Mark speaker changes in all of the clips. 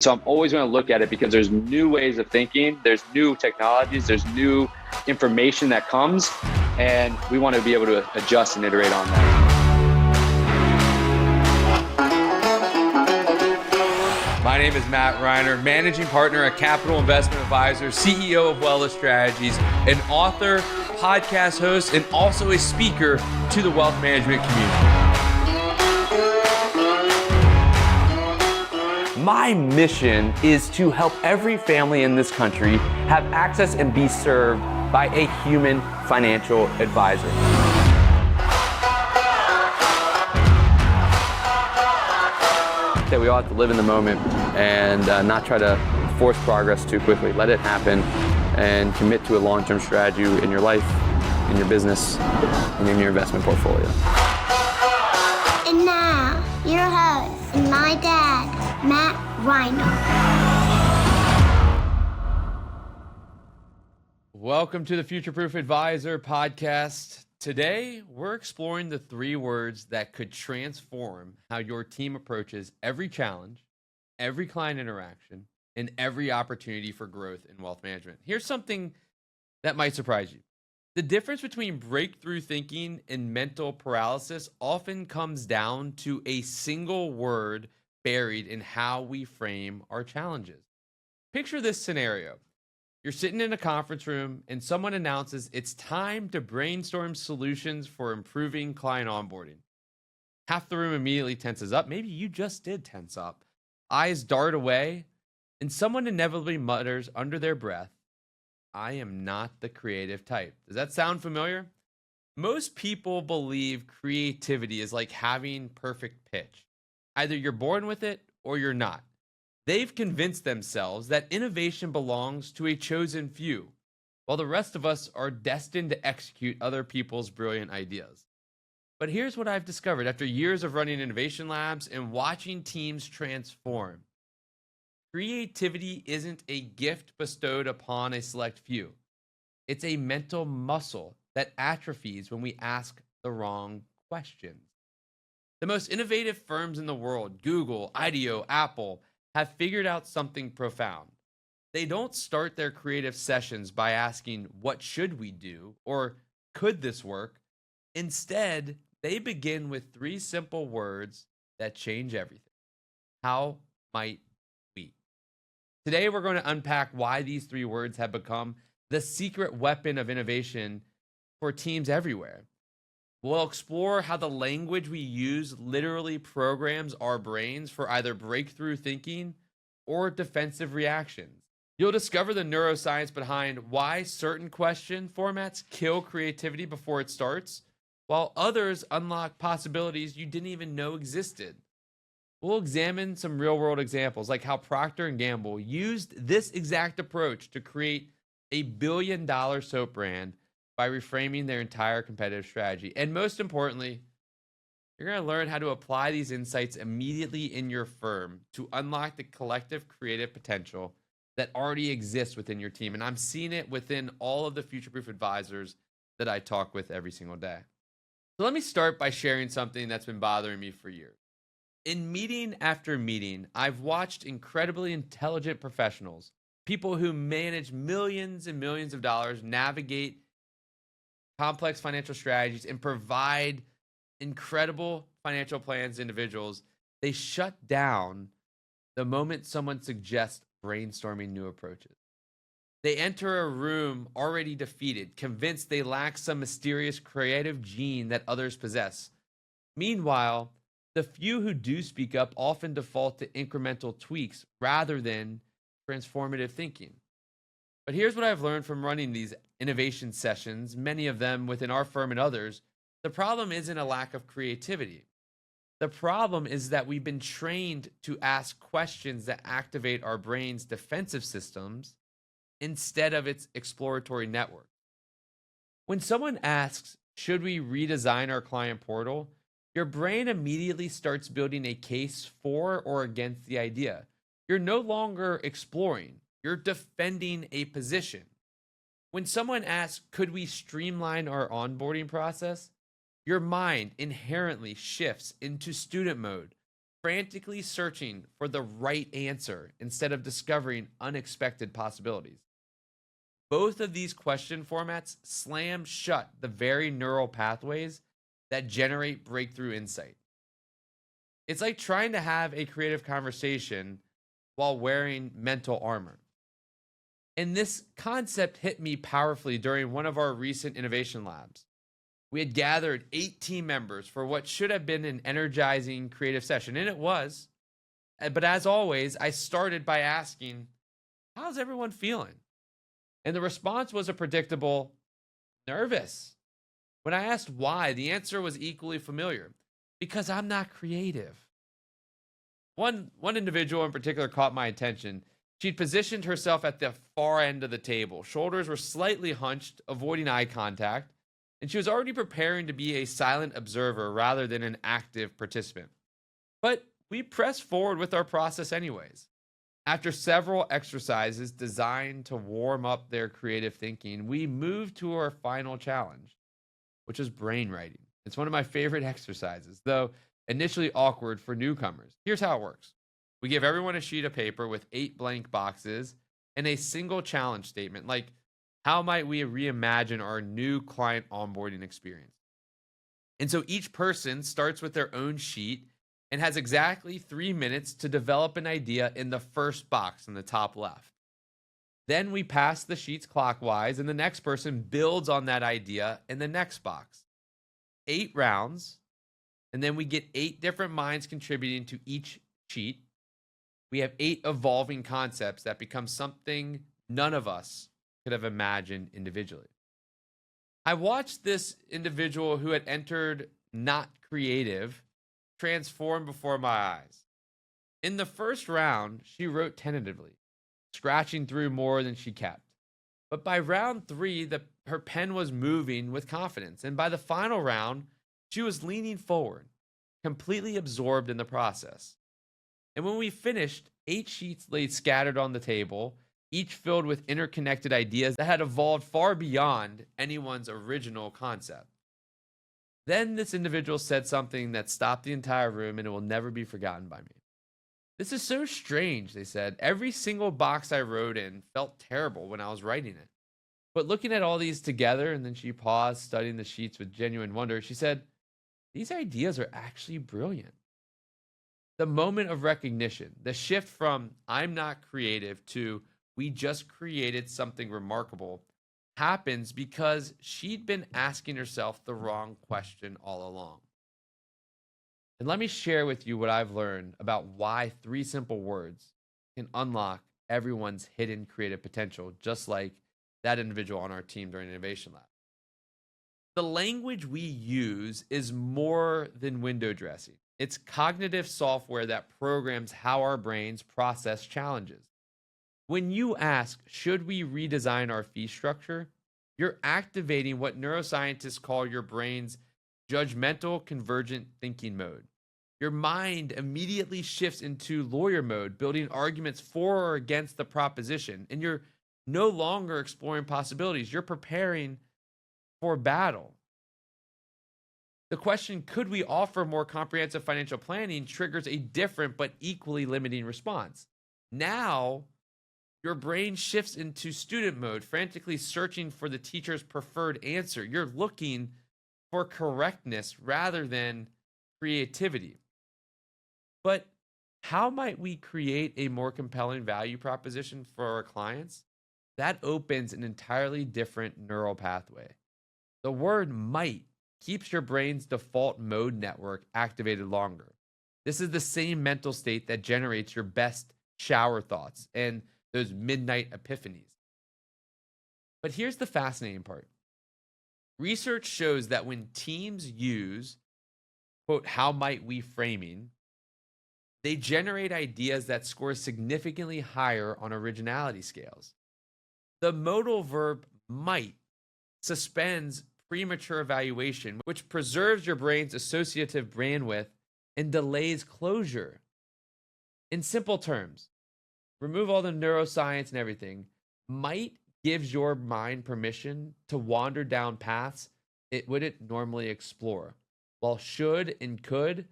Speaker 1: So I'm always going to look at it because there's new ways of thinking, there's new technologies, there's new information that comes, and we want to be able to adjust and iterate on that.
Speaker 2: My name is Matt Reiner, managing partner at Capital Investment Advisor, CEO of Wellness Strategies, an author, podcast host, and also a speaker to the wealth management community. My mission is to help every family in this country have access and be served by a human financial advisor. That we all have to live in the moment and not try to force progress too quickly. Let it happen and commit to a long-term strategy in your life, in your business, and in your investment portfolio.
Speaker 3: And now, your host and my dad, Matt Reiner.
Speaker 2: Welcome to the FutureProof Advisor podcast. Today, we're exploring the 3 words that could transform how your team approaches every challenge, every client interaction, and every opportunity for growth in wealth management. Here's something that might surprise you. The difference between breakthrough thinking and mental paralysis often comes down to a single word buried in how we frame our challenges. Picture this scenario. You're sitting in a conference room and someone announces it's time to brainstorm solutions for improving client onboarding. Half the room immediately tenses up. Maybe you just did tense up. Eyes dart away, and someone inevitably mutters under their breath, "I am not the creative type." Does that sound familiar? Most people believe creativity is like having perfect pitch. Either you're born with it or you're not. They've convinced themselves that innovation belongs to a chosen few, while the rest of us are destined to execute other people's brilliant ideas. But here's what I've discovered after years of running innovation labs and watching teams transform. Creativity isn't a gift bestowed upon a select few. It's a mental muscle that atrophies when we ask the wrong questions. The most innovative firms in the world, Google, IDEO, Apple, have figured out something profound. They don't start their creative sessions by asking, "What should we do?" or "Could this work?" Instead, they begin with 3 simple words that change everything. How might we? Today, we're going to unpack why these 3 words have become the secret weapon of innovation for teams everywhere. We'll explore how the language we use literally programs our brains for either breakthrough thinking or defensive reactions. You'll discover the neuroscience behind why certain question formats kill creativity before it starts, while others unlock possibilities you didn't even know existed. We'll examine some real-world examples, like how Procter Gamble used this exact approach to create a billion-dollar soap brand by reframing their entire competitive strategy. And most importantly, you're going to learn how to apply these insights immediately in your firm to unlock the collective creative potential that already exists within your team. And I'm seeing it within all of the FutureProof advisors that I talk with every single day. So let me start by sharing something that's been bothering me for years. In meeting after meeting, I've watched incredibly intelligent professionals, people who manage millions and millions of dollars, navigate complex financial strategies, and provide incredible financial plans to individuals. They shut down the moment someone suggests brainstorming new approaches. They enter a room already defeated, convinced they lack some mysterious creative gene that others possess. Meanwhile, the few who do speak up often default to incremental tweaks rather than transformative thinking. But here's what I've learned from running these innovation sessions, many of them within our firm and others. The problem isn't a lack of creativity. The problem is that we've been trained to ask questions that activate our brain's defensive systems instead of its exploratory network. When someone asks, "Should we redesign our client portal?" your brain immediately starts building a case for or against the idea. You're no longer exploring, you're defending a position. When someone asks, "Could we streamline our onboarding process?" your mind inherently shifts into student mode. frantically searching for the right answer instead of discovering unexpected possibilities. Both of these question formats slam shut the very neural pathways that generate breakthrough insight. It's like trying to have a creative conversation while wearing mental armor. And this concept hit me powerfully during one of our recent innovation labs. We had gathered 8 team members for what should have been an energizing creative session, and it was. But as always, I started by asking, how's everyone feeling? And the response was a predictable, nervous. When I asked why, the answer was equally familiar. Because I'm not creative. One individual in particular caught my attention. She'd positioned herself at the far end of the table. Shoulders were slightly hunched, avoiding eye contact, and she was already preparing to be a silent observer rather than an active participant. But we pressed forward with our process anyways. After several exercises designed to warm up their creative thinking, we moved to our final challenge, which is brainwriting. It's one of my favorite exercises, though initially awkward for newcomers. Here's how it works. We give everyone a sheet of paper with 8 blank boxes and a single challenge statement, like, how might we reimagine our new client onboarding experience? And so each person starts with their own sheet and has exactly 3 minutes to develop an idea in the first box in the top left. Then we pass the sheets clockwise, and the next person builds on that idea in the next box. 8 rounds, and then we get 8 different minds contributing to each sheet. We have 8 evolving concepts that become something none of us could have imagined individually. I watched this individual who had entered not creative transform before my eyes. In the first round, she wrote tentatively, scratching through more than she kept. But by round 3, her pen was moving with confidence. And by the final round, she was leaning forward, completely absorbed in the process. And when we finished, 8 sheets lay scattered on the table, each filled with interconnected ideas that had evolved far beyond anyone's original concept. Then this individual said something that stopped the entire room, and it will never be forgotten by me. This is so strange, they said. Every single box I wrote in felt terrible when I was writing it. But looking at all these together, and then she paused, studying the sheets with genuine wonder, she said, these ideas are actually brilliant. The moment of recognition, the shift from I'm not creative to we just created something remarkable, happens because she'd been asking herself the wrong question all along. And let me share with you what I've learned about why 3 simple words can unlock everyone's hidden creative potential, just like that individual on our team during Innovation Lab. The language we use is more than window dressing. It's cognitive software that programs how our brains process challenges. When you ask, should we redesign our fee structure? You're activating what neuroscientists call your brain's judgmental convergent thinking mode. Your mind immediately shifts into lawyer mode, building arguments for or against the proposition, and you're no longer exploring possibilities. You're preparing for battle. The question, could we offer more comprehensive financial planning, triggers a different but equally limiting response. Now, your brain shifts into student mode, frantically searching for the teacher's preferred answer. You're looking for correctness rather than creativity. But how might we create a more compelling value proposition for our clients? That opens an entirely different neural pathway. The word might keeps your brain's default mode network activated longer. This is the same mental state that generates your best shower thoughts and those midnight epiphanies. But here's the fascinating part. Research shows that when teams use, quote, how might we framing, they generate ideas that score significantly higher on originality scales. The modal verb might suspends premature evaluation, which preserves your brain's associative bandwidth and delays closure. In simple terms, remove all the neuroscience and everything. Might gives your mind permission to wander down paths it wouldn't normally explore, while should and could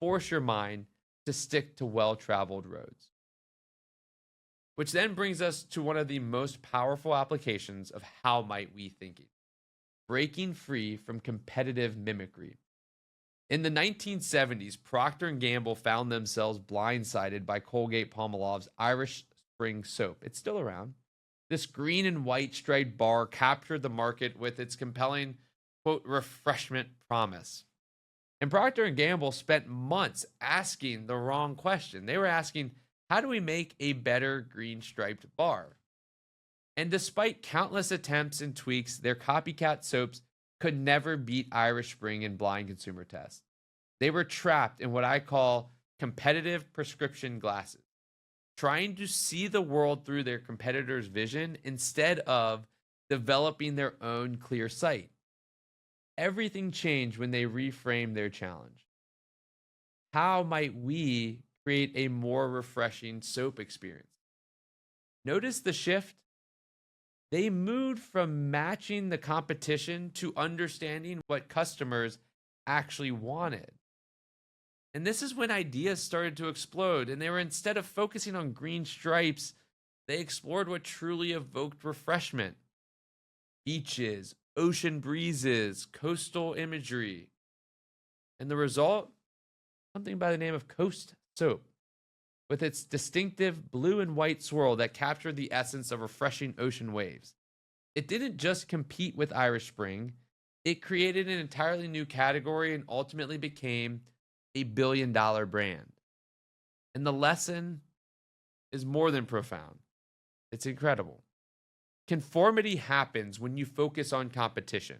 Speaker 2: force your mind to stick to well-traveled roads. Which then brings us to one of the most powerful applications of how might we thinking: breaking free from competitive mimicry. In the 1970s, Procter & Gamble found themselves blindsided by Colgate-Palmolive's Irish Spring soap. It's still around. This green and white striped bar captured the market with its compelling, quote, refreshment promise. And Procter & Gamble spent months asking the wrong question. They were asking, how do we make a better green striped bar? And despite countless attempts and tweaks, their copycat soaps could never beat Irish Spring in blind consumer tests. They were trapped in what I call competitive prescription glasses, trying to see the world through their competitors' vision instead of developing their own clear sight. Everything changed when they reframed their challenge. How might we create a more refreshing soap experience? Notice the shift. They moved from matching the competition to understanding what customers actually wanted. And this is when ideas started to explode, and they were, instead of focusing on green stripes, they explored what truly evoked refreshment: beaches, ocean breezes, coastal imagery. And the result? Something by the name of Coast Soap, with its distinctive blue and white swirl that captured the essence of refreshing ocean waves. It didn't just compete with Irish Spring, it created an entirely new category and ultimately became a $1 billion brand. And the lesson is more than profound. It's incredible. Conformity happens when you focus on competition.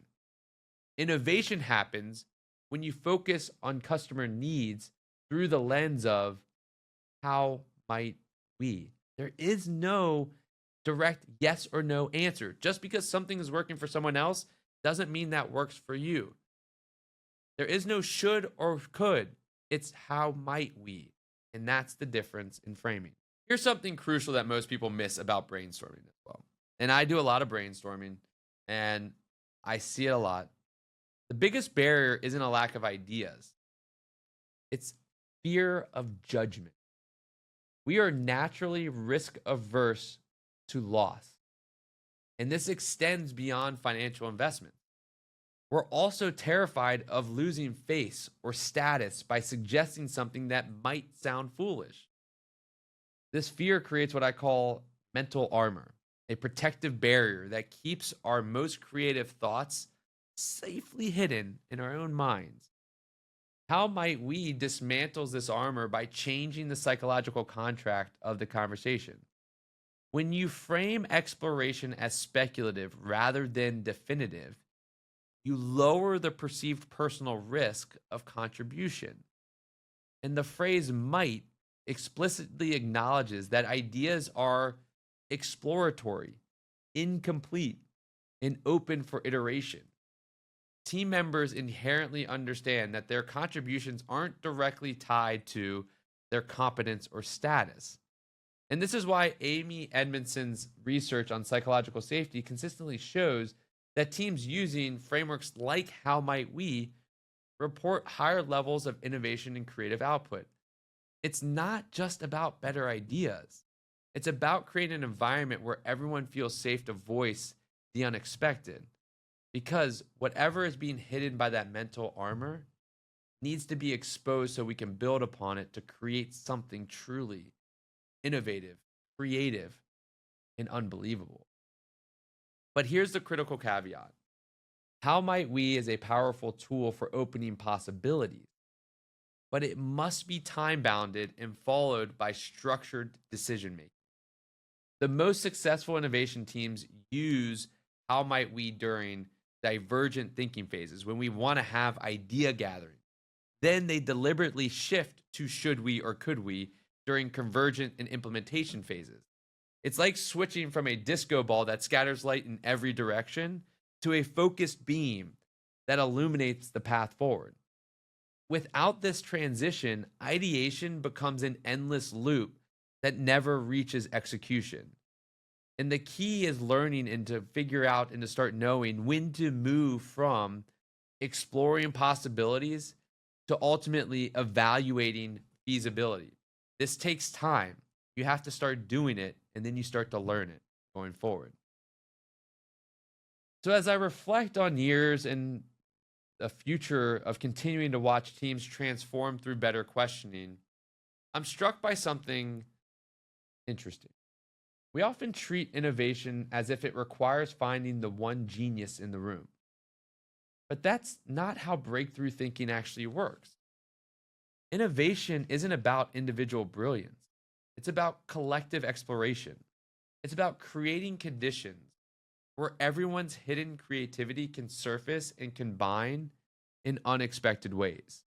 Speaker 2: Innovation happens when you focus on customer needs through the lens of how might we. There is no direct yes or no answer. Just because something is working for someone else doesn't mean that works for you. There is no should or could. It's how might we. And that's the difference in framing. Here's something crucial that most people miss about brainstorming as well. And I do a lot of brainstorming, and I see it a lot. The biggest barrier isn't a lack of ideas. It's fear of judgment. We are naturally risk averse to loss. And this extends beyond financial investment. We're also terrified of losing face or status by suggesting something that might sound foolish. This fear creates what I call mental armor, a protective barrier that keeps our most creative thoughts safely hidden in our own minds. How might we dismantle this armor by changing the psychological contract of the conversation? When you frame exploration as speculative rather than definitive, you lower the perceived personal risk of contribution. And the phrase might explicitly acknowledges that ideas are exploratory, incomplete, and open for iteration. Team members inherently understand that their contributions aren't directly tied to their competence or status. And this is why Amy Edmondson's research on psychological safety consistently shows that teams using frameworks like How Might We report higher levels of innovation and creative output. It's not just about better ideas. It's about creating an environment where everyone feels safe to voice the unexpected. Because whatever is being hidden by that mental armor needs to be exposed so we can build upon it to create something truly innovative, creative, and unbelievable. But here's the critical caveat. How Might We is a powerful tool for opening possibilities, but it must be time-bounded and followed by structured decision-making. The most successful innovation teams use How Might We during divergent thinking phases, when we want to have idea gathering. Then they deliberately shift to should we or could we during convergent and implementation phases. It's like switching from a disco ball that scatters light in every direction to a focused beam that illuminates the path forward. Without this transition, ideation becomes an endless loop that never reaches execution. And the key is learning and to figure out and to start knowing when to move from exploring possibilities to ultimately evaluating feasibility. This takes time. You have to start doing it, and then you start to learn it going forward. So as I reflect on years and the future of continuing to watch teams transform through better questioning, I'm struck by something interesting. We often treat innovation as if it requires finding the one genius in the room. But that's not how breakthrough thinking actually works. Innovation isn't about individual brilliance. It's about collective exploration. It's about creating conditions where everyone's hidden creativity can surface and combine in unexpected ways.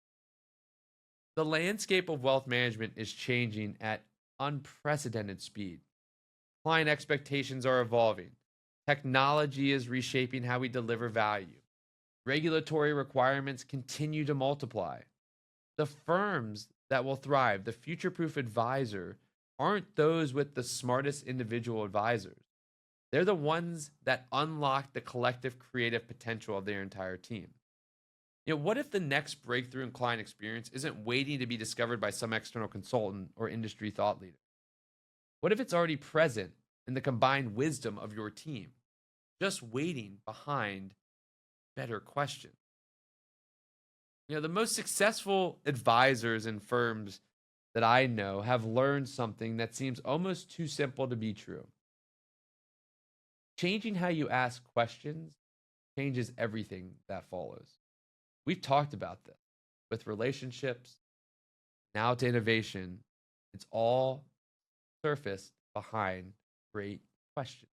Speaker 2: The landscape of wealth management is changing at unprecedented speed. Client expectations are evolving. Technology is reshaping how we deliver value. Regulatory requirements continue to multiply. The firms that will thrive, the FutureProof Advisor, aren't those with the smartest individual advisors. They're the ones that unlock the collective creative potential of their entire team. What if the next breakthrough in client experience isn't waiting to be discovered by some external consultant or industry thought leader? What if it's already present in the combined wisdom of your team, just waiting behind better questions? The most successful advisors and firms that I know have learned something that seems almost too simple to be true. Changing how you ask questions changes everything that follows. We've talked about this with relationships, now to innovation. It's all surfaced behind great questions.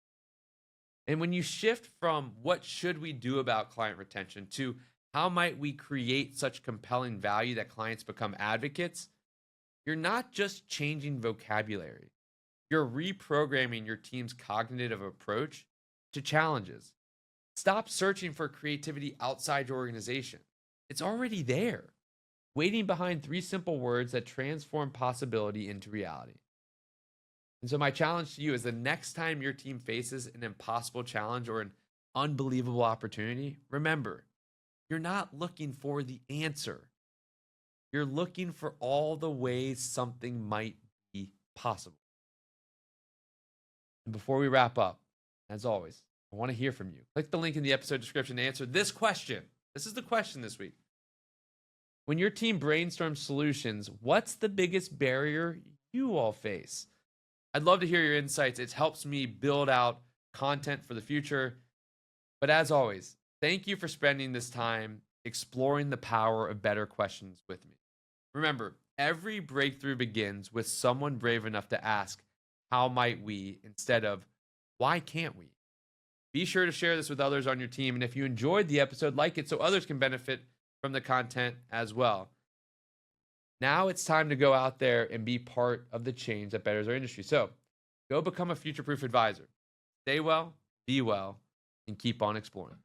Speaker 2: And when you shift from what should we do about client retention to how might we create such compelling value that clients become advocates, you're not just changing vocabulary. You're reprogramming your team's cognitive approach to challenges. Stop searching for creativity outside your organization. It's already there, waiting behind 3 simple words that transform possibility into reality. And so my challenge to you is the next time your team faces an impossible challenge or an unbelievable opportunity, remember, you're not looking for the answer. You're looking for all the ways something might be possible. And before we wrap up, as always, I want to hear from you. Click the link in the episode description to answer this question. This is the question this week. When your team brainstorms solutions, what's the biggest barrier you all face? I'd love to hear your insights. It helps me build out content for the future. But as always, thank you for spending this time exploring the power of better questions with me. Remember, every breakthrough begins with someone brave enough to ask, how might we, instead of, why can't we? Be sure to share this with others on your team. And if you enjoyed the episode, like it so others can benefit from the content as well. Now it's time to go out there and be part of the change that betters our industry. So go become a future-proof advisor. Stay well, be well, and keep on exploring.